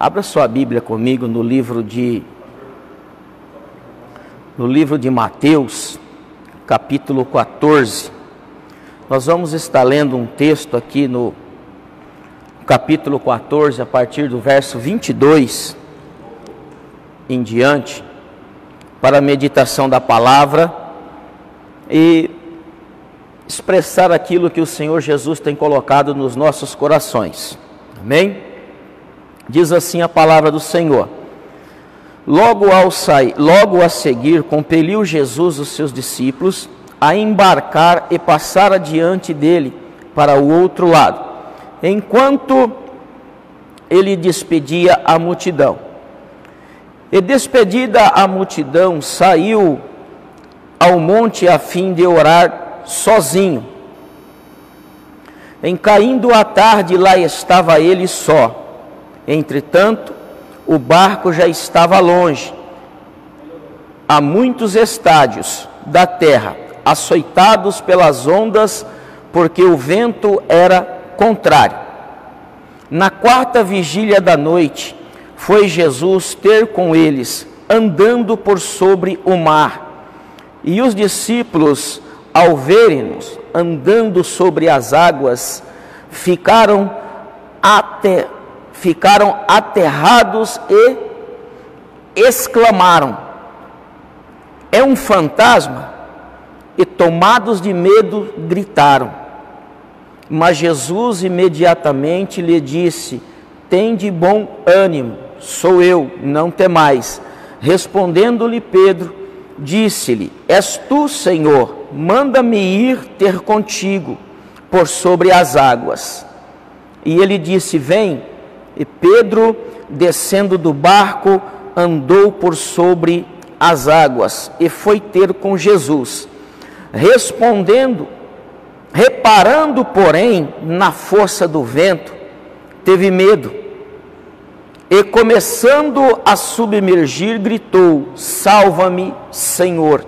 Abra sua Bíblia comigo no livro de Mateus, capítulo 14. Nós vamos estar lendo um texto aqui no capítulo 14, a partir do verso 22 em diante, para a meditação da palavra e expressar aquilo que o Senhor Jesus tem colocado nos nossos corações. Amém? Diz assim a palavra do Senhor: logo a seguir, compeliu Jesus os seus discípulos a embarcar e passar adiante dele para o outro lado, enquanto ele despedia a multidão. E despedida a multidão, saiu ao monte a fim de orar sozinho. Em caindo a tarde, lá estava ele só. Entretanto, o barco já estava longe, a muitos estádios da terra, açoitados pelas ondas, porque o vento era contrário. Na quarta vigília da noite, foi Jesus ter com eles, andando por sobre o mar. E os discípulos, ao verem-nos andando sobre as águas, ficaram aterrados e exclamaram: é um fantasma? E tomados de medo, gritaram. Mas Jesus imediatamente lhe disse: tende bom ânimo, sou eu, não temais. Respondendo-lhe Pedro, disse-lhe: és tu, Senhor, manda-me ir ter contigo por sobre as águas. E ele disse: vem. E Pedro, descendo do barco, andou por sobre as águas e foi ter com Jesus. Reparando, porém, na força do vento, teve medo. E começando a submergir, gritou: salva-me, Senhor.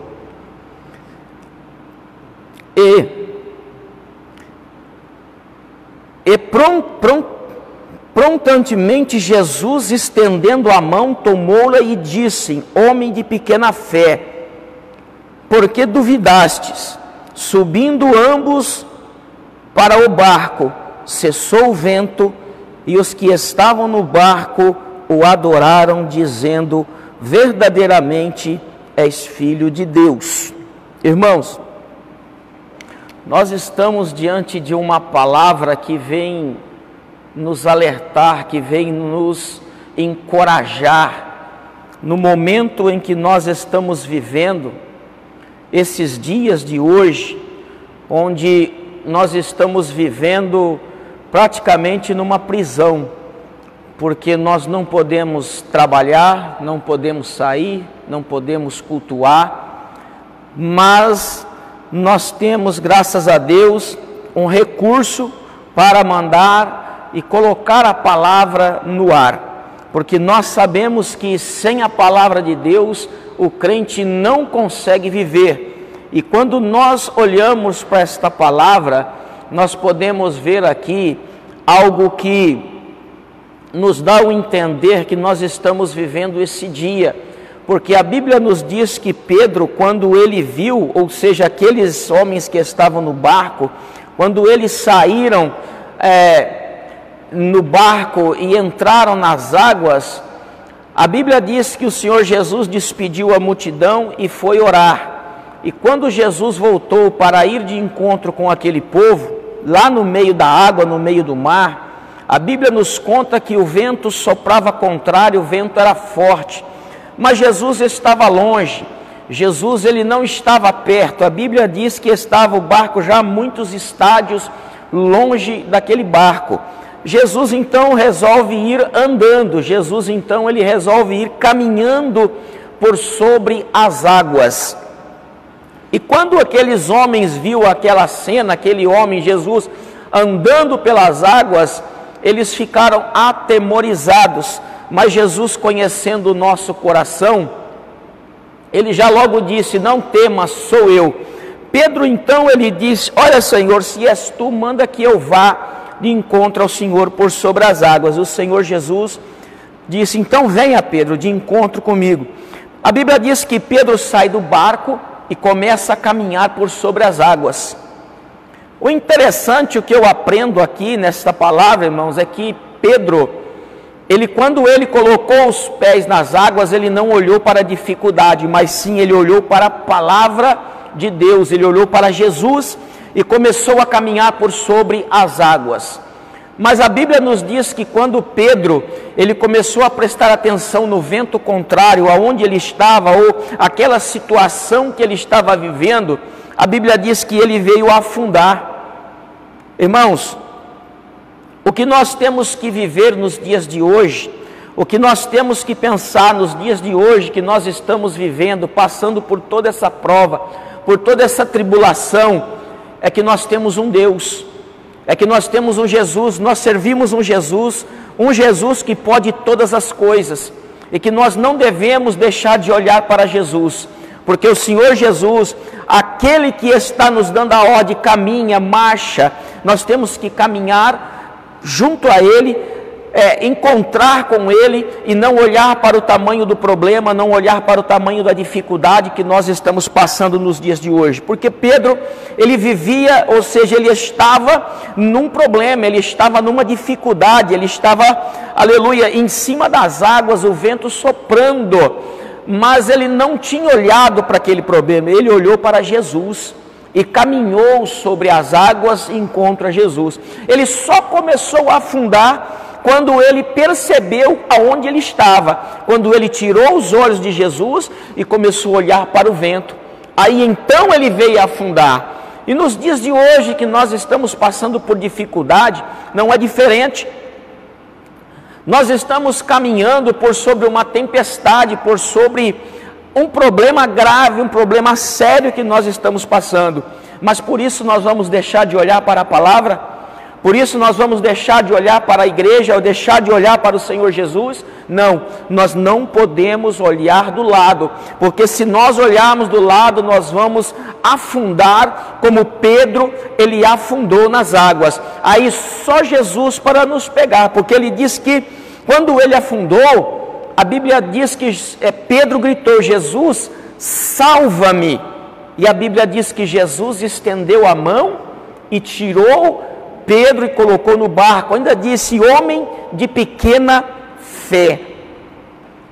Prontamente Jesus, estendendo a mão, tomou-la e disse: homem de pequena fé, por que duvidastes? Subindo ambos para o barco, cessou o vento, e os que estavam no barco o adoraram, dizendo: verdadeiramente és filho de Deus. Irmãos, nós estamos diante de uma palavra que vem nos alertar, que vem nos encorajar no momento em que nós estamos vivendo, esses dias de hoje, onde nós estamos vivendo praticamente numa prisão, porque nós não podemos trabalhar, não podemos sair, não podemos cultuar, mas nós temos, graças a Deus, um recurso para mandar e colocar a palavra no ar, porque nós sabemos que sem a palavra de Deus o crente não consegue viver. E quando nós olhamos para esta palavra, nós podemos ver aqui algo que nos dá o entender que nós estamos vivendo esse dia, porque a Bíblia nos diz que Pedro, quando ele viu, ou seja, aqueles homens que estavam no barco, quando eles saíram no barco e entraram nas águas, a Bíblia diz que o Senhor Jesus despediu a multidão e foi orar. E quando Jesus voltou para ir de encontro com aquele povo, lá no meio da água, no meio do mar, a Bíblia nos conta que o vento soprava contrário, o vento era forte, mas Jesus estava longe. Jesus, ele não estava perto. A Bíblia diz que estava o barco já a muitos estádios longe daquele barco. Jesus então resolve ir andando, Jesus então ele resolve ir caminhando por sobre as águas. E quando aqueles homens viu aquela cena, aquele homem, Jesus, andando pelas águas, eles ficaram atemorizados. Mas Jesus, conhecendo o nosso coração, ele já logo disse: não temas, sou eu. Pedro então ele disse: olha, Senhor, se és tu, manda que eu vá de encontro ao Senhor por sobre as águas. O Senhor Jesus disse: então venha, Pedro, de encontro comigo. A Bíblia diz que Pedro sai do barco e começa a caminhar por sobre as águas. O interessante, o que eu aprendo aqui nesta palavra, irmãos, é que Pedro, quando ele colocou os pés nas águas, ele não olhou para a dificuldade, mas sim ele olhou para a palavra de Deus, ele olhou para Jesus e começou a caminhar por sobre as águas. Mas a Bíblia nos diz que quando Pedro, ele começou a prestar atenção no vento contrário, aonde ele estava, ou aquela situação que ele estava vivendo, a Bíblia diz que ele veio a afundar. Irmãos, o que nós temos que viver nos dias de hoje, o que nós temos que pensar nos dias de hoje, que nós estamos vivendo, passando por toda essa prova, por toda essa tribulação, é que nós temos um Deus, é que nós temos um Jesus, nós servimos um Jesus que pode todas as coisas, e que nós não devemos deixar de olhar para Jesus, porque o Senhor Jesus, aquele que está nos dando a ordem, caminha, marcha, nós temos que caminhar junto a Ele, encontrar com Ele e não olhar para o tamanho do problema, não olhar para o tamanho da dificuldade que nós estamos passando nos dias de hoje, porque Pedro, ele vivia, ou seja, ele estava num problema, ele estava numa dificuldade, ele estava, aleluia, em cima das águas, o vento soprando, mas ele não tinha olhado para aquele problema, ele olhou para Jesus e caminhou sobre as águas em encontro a Jesus. Ele só começou a afundar quando ele percebeu aonde ele estava, quando ele tirou os olhos de Jesus e começou a olhar para o vento. Aí então ele veio a afundar. E nos dias de hoje que nós estamos passando por dificuldade, não é diferente. Nós estamos caminhando por sobre uma tempestade, por sobre um problema grave, um problema sério que nós estamos passando. Mas por isso nós vamos deixar de olhar para a palavra? Por isso nós vamos deixar de olhar para a igreja ou deixar de olhar para o Senhor Jesus? Não, nós não podemos olhar do lado, porque se nós olharmos do lado, nós vamos afundar como Pedro, ele afundou nas águas. Aí só Jesus para nos pegar, porque ele diz que quando ele afundou, a Bíblia diz que Pedro gritou: Jesus, salva-me. E a Bíblia diz que Jesus estendeu a mão e tirou Pedro e colocou no barco. Ainda disse: homem de pequena fé.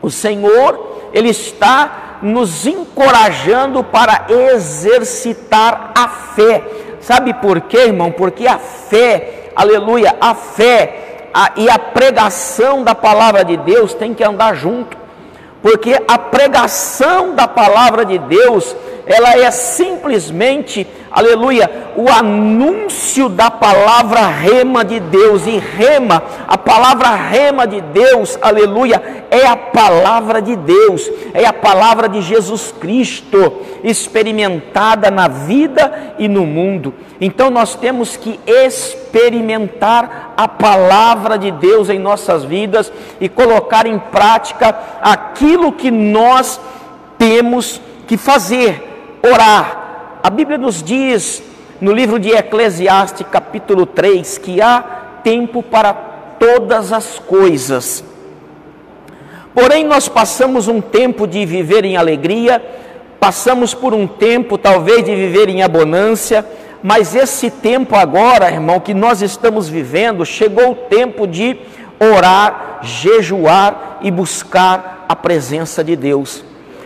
O Senhor, Ele está nos encorajando para exercitar a fé. Sabe por quê, irmão? Porque a fé, aleluia, a fé e a pregação da palavra de Deus tem que andar junto. Porque a pregação da palavra de Deus, ela é simplesmente, aleluia, o anúncio da palavra rema de Deus. E rema, a palavra rema de Deus, aleluia, é a palavra de Deus, é a palavra de Jesus Cristo, experimentada na vida e no mundo. Então nós temos que experimentar a palavra de Deus em nossas vidas e colocar em prática aquilo que nós temos que fazer: orar. A Bíblia nos diz no livro de Eclesiastes capítulo 3 que há tempo para todas as coisas. Porém nós passamos um tempo de viver em alegria, passamos por um tempo talvez de viver em abundância, mas esse tempo agora, irmão, que nós estamos vivendo, chegou o tempo de orar, jejuar e buscar a presença de Deus.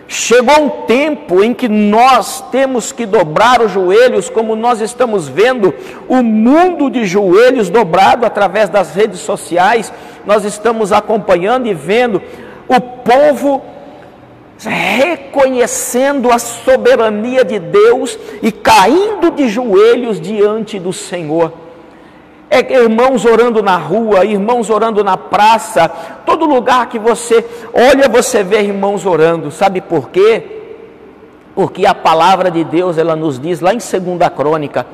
Chegou um tempo em que nós temos que dobrar os joelhos, como nós estamos vendo o mundo de joelhos dobrado através das redes sociais. Nós estamos acompanhando e vendo o povo reconhecendo a soberania de Deus e caindo de joelhos diante do Senhor. Irmãos orando na rua, irmãos orando na praça, todo lugar que você olha, você vê irmãos orando. Sabe por quê? Porque a palavra de Deus, ela nos diz lá em 2 Crônica,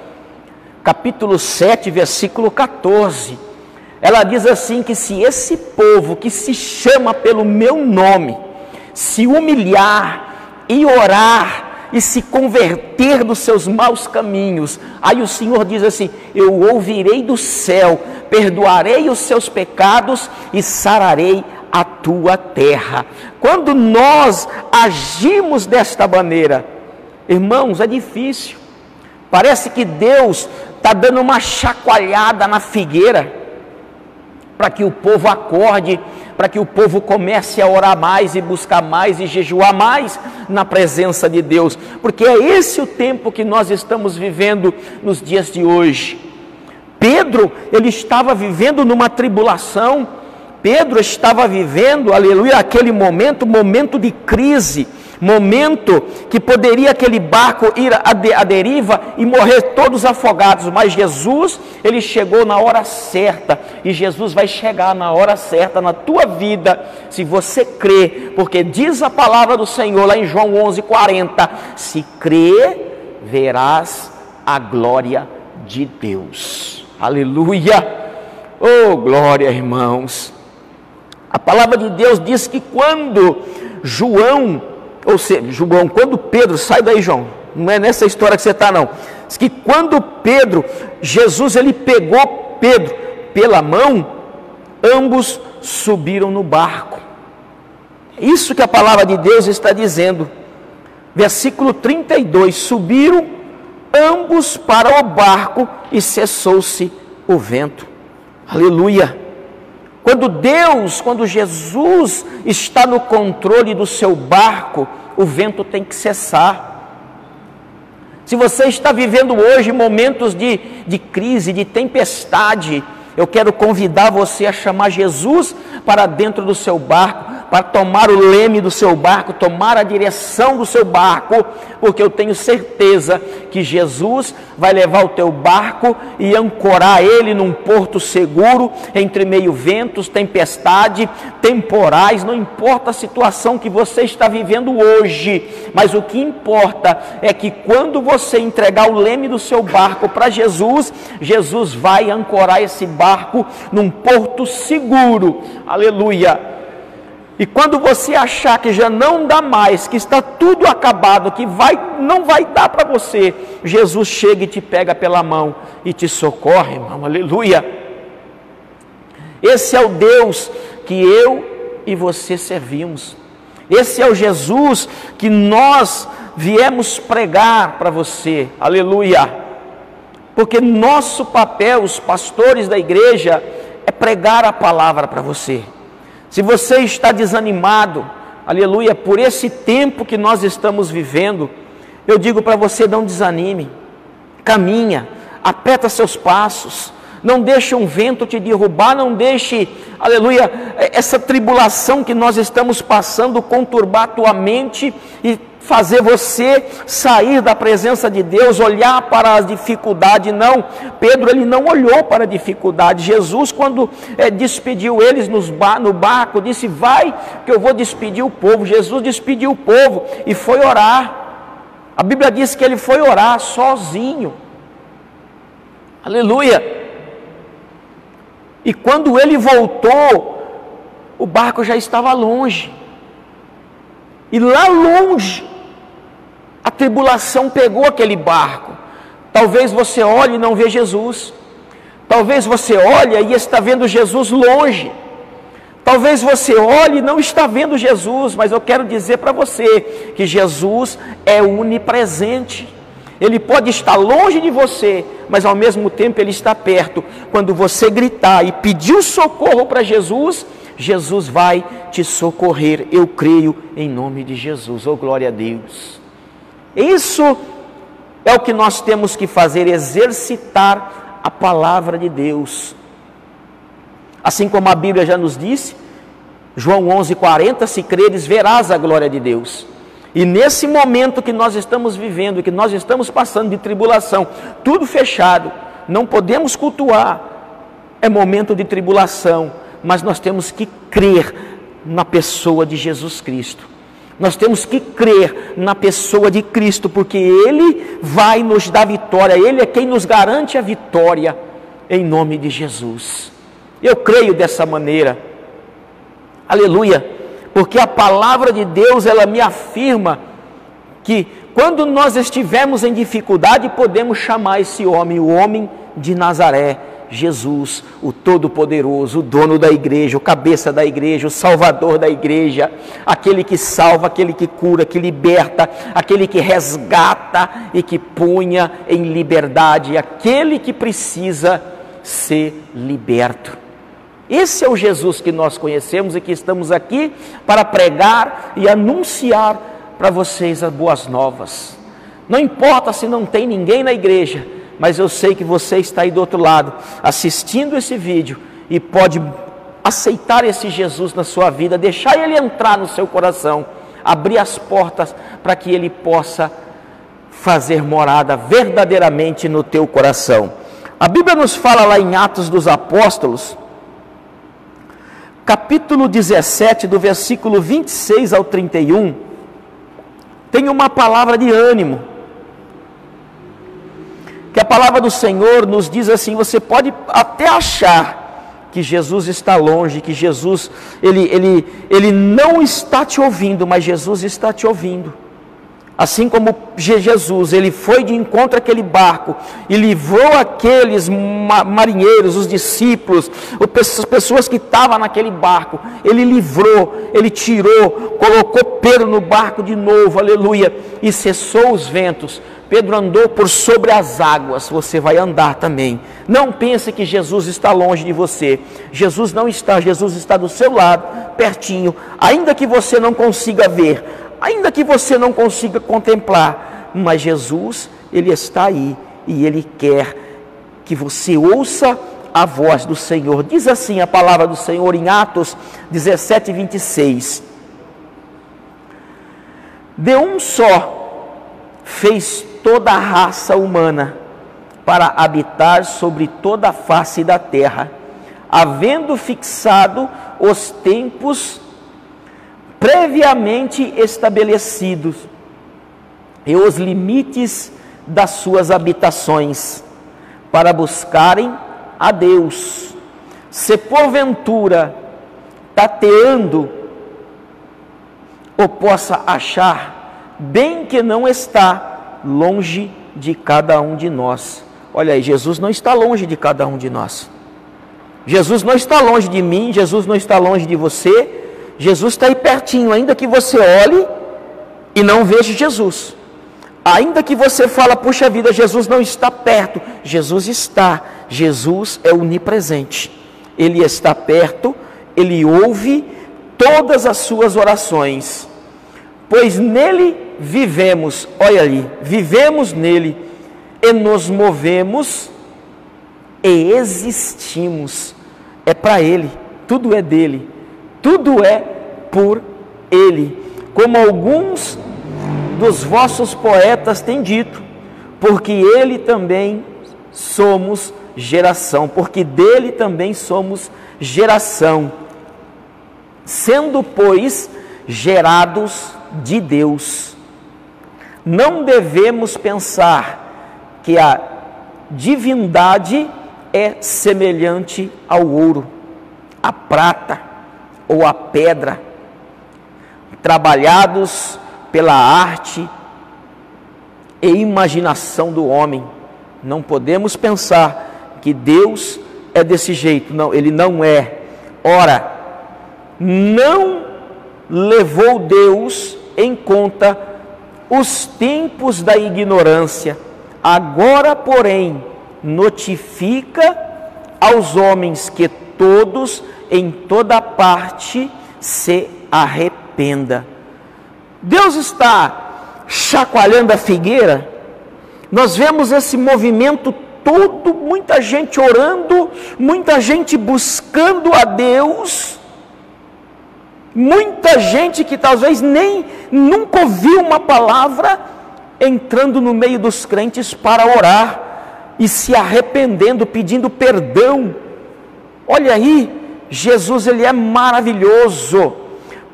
capítulo 7, versículo 14, ela diz assim, que se esse povo que se chama pelo meu nome, se humilhar e orar, e se converter dos seus maus caminhos, aí o Senhor diz assim: eu ouvirei do céu, perdoarei os seus pecados e sararei a tua terra. Quando nós agimos desta maneira, irmãos, é difícil. Parece que Deus está dando uma chacoalhada na figueira, para que o povo acorde, para que o povo comece a orar mais e buscar mais e jejuar mais na presença de Deus, porque é esse o tempo que nós estamos vivendo nos dias de hoje. Pedro, ele estava vivendo numa tribulação, Pedro estava vivendo, aleluia, aquele momento de crise, momento que poderia aquele barco ir à deriva e morrer todos afogados, mas Jesus, ele chegou na hora certa, e Jesus vai chegar na hora certa na tua vida, se você crê, porque diz a palavra do Senhor lá em João 11:40, se crer, verás a glória de Deus. Aleluia! Oh, glória, irmãos! A palavra de Deus diz que quando quando Pedro, sai daí, João, não é nessa história que você está, não. Diz que quando Jesus, ele pegou Pedro pela mão, ambos subiram no barco. Isso que a palavra de Deus está dizendo. Versículo 32, subiram ambos para o barco e cessou-se o vento. Aleluia! Quando Jesus está no controle do seu barco, o vento tem que cessar. Se você está vivendo hoje momentos de crise, de tempestade, eu quero convidar você a chamar Jesus para dentro do seu barco, para tomar o leme do seu barco, tomar a direção do seu barco, porque eu tenho certeza que Jesus vai levar o teu barco e ancorar ele num porto seguro, entre meio ventos, tempestade, temporais, não importa a situação que você está vivendo hoje, mas o que importa é que quando você entregar o leme do seu barco para Jesus, Jesus vai ancorar esse barco num porto seguro, aleluia. E quando você achar que já não dá mais, que está tudo acabado, que não vai dar para você, Jesus chega e te pega pela mão e te socorre, irmão, aleluia. Esse é o Deus que eu e você servimos. Esse é o Jesus que nós viemos pregar para você, aleluia. Porque nosso papel, os pastores da igreja, é pregar a palavra para você. Se você está desanimado, aleluia, por esse tempo que nós estamos vivendo, eu digo para você, não desanime, caminha, aperta seus passos, não deixe um vento te derrubar, não deixe, aleluia, essa tribulação que nós estamos passando conturbar a tua mente e fazer você sair da presença de Deus, olhar para a dificuldade. Não, Pedro, ele não olhou para a dificuldade. Jesus, quando despediu eles no barco, disse, vai que eu vou despedir o povo. Jesus despediu o povo e foi orar. A Bíblia diz que ele foi orar sozinho, aleluia. E quando ele voltou, o barco já estava longe, e lá longe a tribulação pegou aquele barco. Talvez você olhe e não vê Jesus, talvez você olhe e está vendo Jesus longe, talvez você olhe e não está vendo Jesus, mas eu quero dizer para você que Jesus é onipresente. Ele pode estar longe de você, mas ao mesmo tempo ele está perto. Quando você gritar e pedir socorro para Jesus, Jesus vai te socorrer. Eu creio em nome de Jesus. Oh, glória a Deus. Isso é o que nós temos que fazer, exercitar a palavra de Deus. Assim como a Bíblia já nos disse, João 11:40, se creres, verás a glória de Deus. E nesse momento que nós estamos vivendo, que nós estamos passando de tribulação, tudo fechado, não podemos cultuar, é momento de tribulação, mas nós temos que crer na pessoa de Jesus Cristo. Nós temos que crer na pessoa de Cristo, porque Ele vai nos dar vitória, Ele é quem nos garante a vitória, em nome de Jesus. Eu creio dessa maneira, aleluia, porque a palavra de Deus, ela me afirma que quando nós estivermos em dificuldade, podemos chamar esse homem, o homem de Nazaré, Jesus, o Todo-Poderoso, o dono da igreja, o cabeça da igreja, o salvador da igreja, aquele que salva, aquele que cura, que liberta, aquele que resgata e que punha em liberdade aquele que precisa ser liberto. Esse é o Jesus que nós conhecemos e que estamos aqui para pregar e anunciar para vocês as boas novas. Não importa se não tem ninguém na igreja, mas eu sei que você está aí do outro lado, assistindo esse vídeo, e pode aceitar esse Jesus na sua vida, deixar ele entrar no seu coração, abrir as portas para que ele possa fazer morada verdadeiramente no teu coração. A Bíblia nos fala lá em Atos dos Apóstolos, capítulo 17, do versículo 26 ao 31, tem uma palavra de ânimo, que a palavra do Senhor nos diz assim: você pode até achar que Jesus está longe, que Jesus, ele não está te ouvindo, mas Jesus está te ouvindo. Assim como Jesus, ele foi de encontro àquele barco e livrou aqueles marinheiros, os discípulos, as pessoas que estavam naquele barco, ele livrou, ele tirou, colocou Pedro no barco de novo, aleluia, e cessou os ventos. Pedro andou por sobre as águas, você vai andar também. Não pense que Jesus está longe de você. Jesus não está, Jesus está do seu lado, pertinho, ainda que você não consiga ver, ainda que você não consiga contemplar, mas Jesus, ele está aí e ele quer que você ouça a voz do Senhor. Diz assim a palavra do Senhor em Atos 17, 26. De um só fez toda a raça humana para habitar sobre toda a face da terra, havendo fixado os tempos previamente estabelecidos e os limites das suas habitações, para buscarem a Deus. Se porventura tateando ou possa achar, bem que não está longe de cada um de nós. Olha aí, Jesus não está longe de cada um de nós. Jesus não está longe de mim, Jesus não está longe de você. Jesus está aí pertinho, ainda que você olhe e não veja Jesus. Ainda que você fale, puxa vida, Jesus não está perto. Jesus está. Jesus é onipresente. Ele está perto, ele ouve todas as suas orações. Pois nele vivemos, olha ali, vivemos nele e nos movemos e existimos. É para ele, tudo é dele, tudo é por ele. Como alguns dos vossos poetas têm dito, porque ele também somos geração, porque dele também somos geração, sendo, pois, gerados de Deus. Não devemos pensar que a divindade é semelhante ao ouro, à prata ou à pedra, trabalhados pela arte e imaginação do homem. Não podemos pensar que Deus é desse jeito. Não, ele não é. Ora, não levou Deus em conta os tempos da ignorância. Agora, porém, notifica aos homens que todos, em toda parte, se arrependa. Deus está chacoalhando a figueira. Nós vemos esse movimento todo, muita gente orando, muita gente buscando a Deus, muita gente que talvez nem nunca ouviu uma palavra, entrando no meio dos crentes para orar e se arrependendo, pedindo perdão. Olha aí, Jesus, ele é maravilhoso.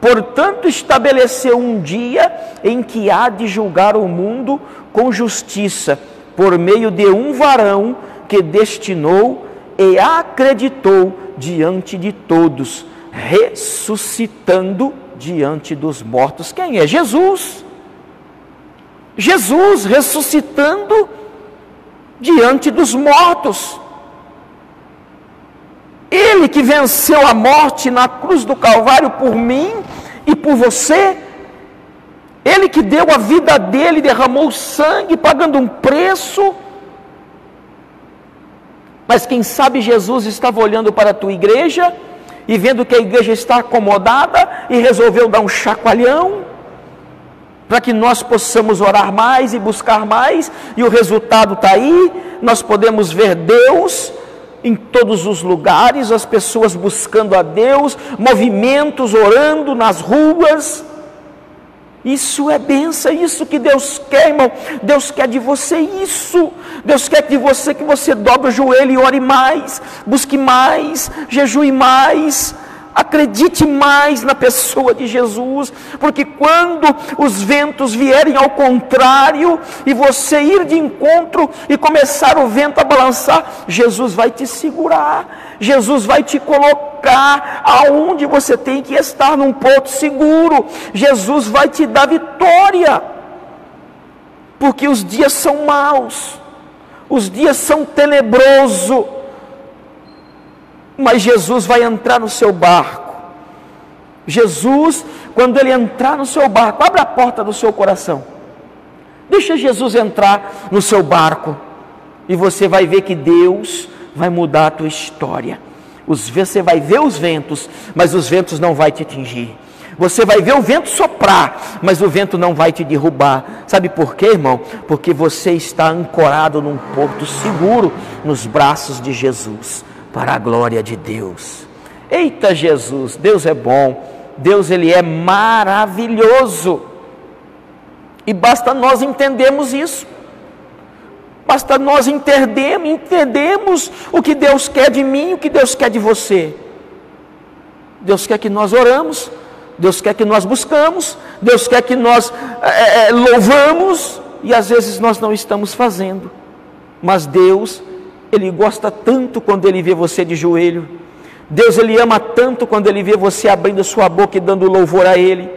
Portanto, estabeleceu um dia em que há de julgar o mundo com justiça, por meio de um varão que destinou e acreditou diante de todos, ressuscitando diante dos mortos. Quem é? Jesus. Jesus ressuscitando diante dos mortos. Ele que venceu a morte na cruz do Calvário por mim e por você. Ele que deu a vida dele, derramou sangue, pagando um preço. Mas quem sabe Jesus estava olhando para a tua igreja e vendo que a igreja está acomodada e resolveu dar um chacoalhão para que nós possamos orar mais e buscar mais, e o resultado está aí. Nós podemos ver Deus em todos os lugares, as pessoas buscando a Deus, movimentos, orando nas ruas. Isso é bênção, é isso que Deus quer, irmão. Deus quer de você isso. Deus quer de você que você dobre o joelho e ore mais, busque mais, jejue mais, acredite mais na pessoa de Jesus, porque quando os ventos vierem ao contrário e você ir de encontro e começar o vento a balançar, Jesus vai te segurar, Jesus vai te colocar aonde você tem que estar, num porto seguro. Jesus vai te dar vitória, porque os dias são maus, os dias são tenebrosos, mas Jesus vai entrar no seu barco. Jesus, quando Ele entrar no seu barco, abra a porta do seu coração, deixa Jesus entrar no seu barco, e você vai ver que Deus vai mudar a tua história. Você vai ver os ventos, mas os ventos não vão te atingir. Você vai ver o vento soprar, mas o vento não vai te derrubar. Sabe por quê, irmão? Porque você está ancorado num porto seguro, nos braços de Jesus, para a glória de Deus. Eita Jesus, Deus é bom, Deus Ele é maravilhoso, e basta nós entendermos isso, basta nós entendemos o que Deus quer de mim, o que Deus quer de você. Deus quer que nós oramos, Deus quer que nós buscamos, Deus quer que nós louvamos, e às vezes nós não estamos fazendo, mas Deus, Ele gosta tanto quando Ele vê você de joelho. Deus, Ele ama tanto quando Ele vê você abrindo a sua boca e dando louvor a Ele.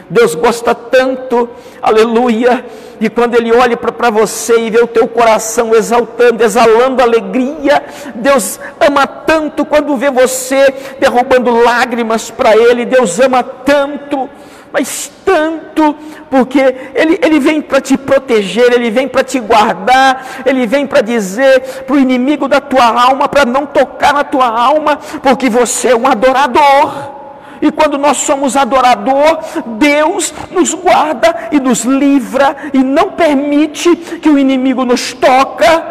Deus gosta tanto, aleluia, e quando Ele olha para você e vê o teu coração exaltando, exalando alegria. Deus ama tanto quando vê você derrubando lágrimas para Ele. Deus ama tanto, mas tanto, porque Ele vem para te proteger, Ele vem para te guardar, Ele vem para dizer para o inimigo da tua alma, para não tocar na tua alma, porque você é um adorador. E quando nós somos adorador, Deus nos guarda e nos livra, e não permite que o inimigo nos toca,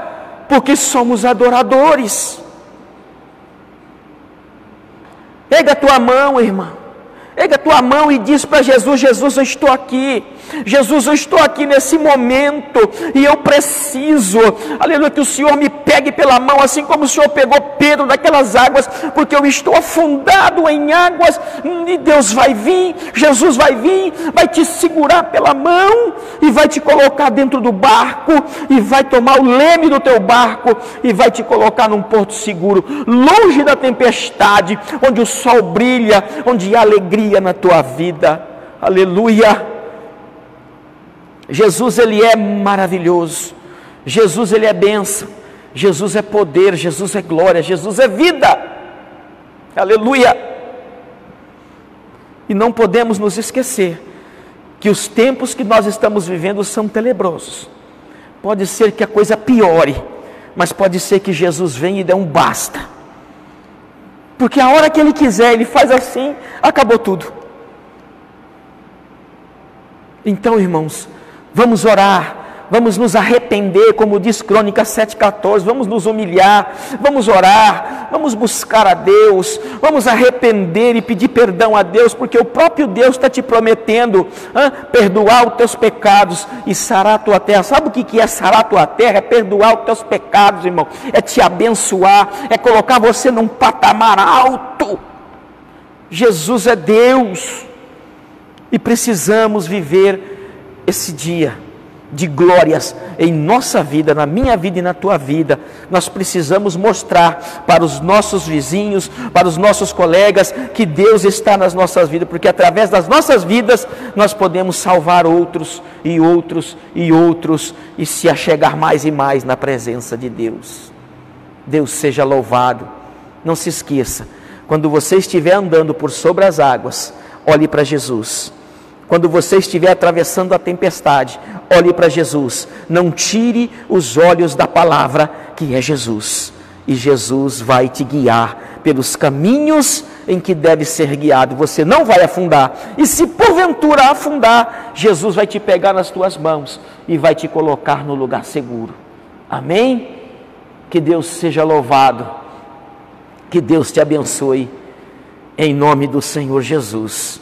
porque somos adoradores. Pega a tua mão, irmão. Pega a tua mão e diz para Jesus: Jesus, eu estou aqui. Jesus, eu estou aqui nesse momento, e eu preciso, aleluia, que o Senhor me pegue pela mão, assim como o Senhor pegou Pedro daquelas águas, porque eu estou afundado em águas, e Deus vai vir, Jesus vai vir, vai te segurar pela mão, e vai te colocar dentro do barco, e vai tomar o leme do teu barco, e vai te colocar num porto seguro, longe da tempestade, onde o sol brilha, onde há alegria na tua vida. Aleluia. Jesus, Ele é maravilhoso, Jesus, Ele é bênção, Jesus é poder, Jesus é glória, Jesus é vida. Aleluia. E não podemos nos esquecer que os tempos que nós estamos vivendo são tenebrosos. Pode ser que a coisa piore, mas pode ser que Jesus venha e dê um basta, porque a hora que Ele quiser, Ele faz assim, acabou tudo. Então, irmãos, vamos orar, vamos nos arrepender, como diz Crônicas 7,14, vamos nos humilhar, vamos orar, vamos buscar a Deus, vamos arrepender e pedir perdão a Deus, porque o próprio Deus está te prometendo perdoar os teus pecados e sarar a tua terra. Sabe o que é sarar a tua terra? É perdoar os teus pecados, irmão, é te abençoar, é colocar você num patamar alto. Jesus é Deus, e precisamos viver esse dia de glórias em nossa vida, na minha vida e na tua vida. Nós precisamos mostrar para os nossos vizinhos, para os nossos colegas, que Deus está nas nossas vidas, porque através das nossas vidas nós podemos salvar outros e outros e outros, e se achegar mais e mais na presença de Deus. Deus seja louvado, Não se esqueça, quando você estiver andando por sobre as águas, olhe para Jesus. Quando você estiver atravessando a tempestade, olhe para Jesus. Não tire os olhos da palavra que é Jesus. E Jesus vai te guiar pelos caminhos em que deve ser guiado. Você não vai afundar. E se porventura afundar, Jesus vai te pegar nas tuas mãos e vai te colocar no lugar seguro. Amém? Que Deus seja louvado. Que Deus te abençoe, em nome do Senhor Jesus.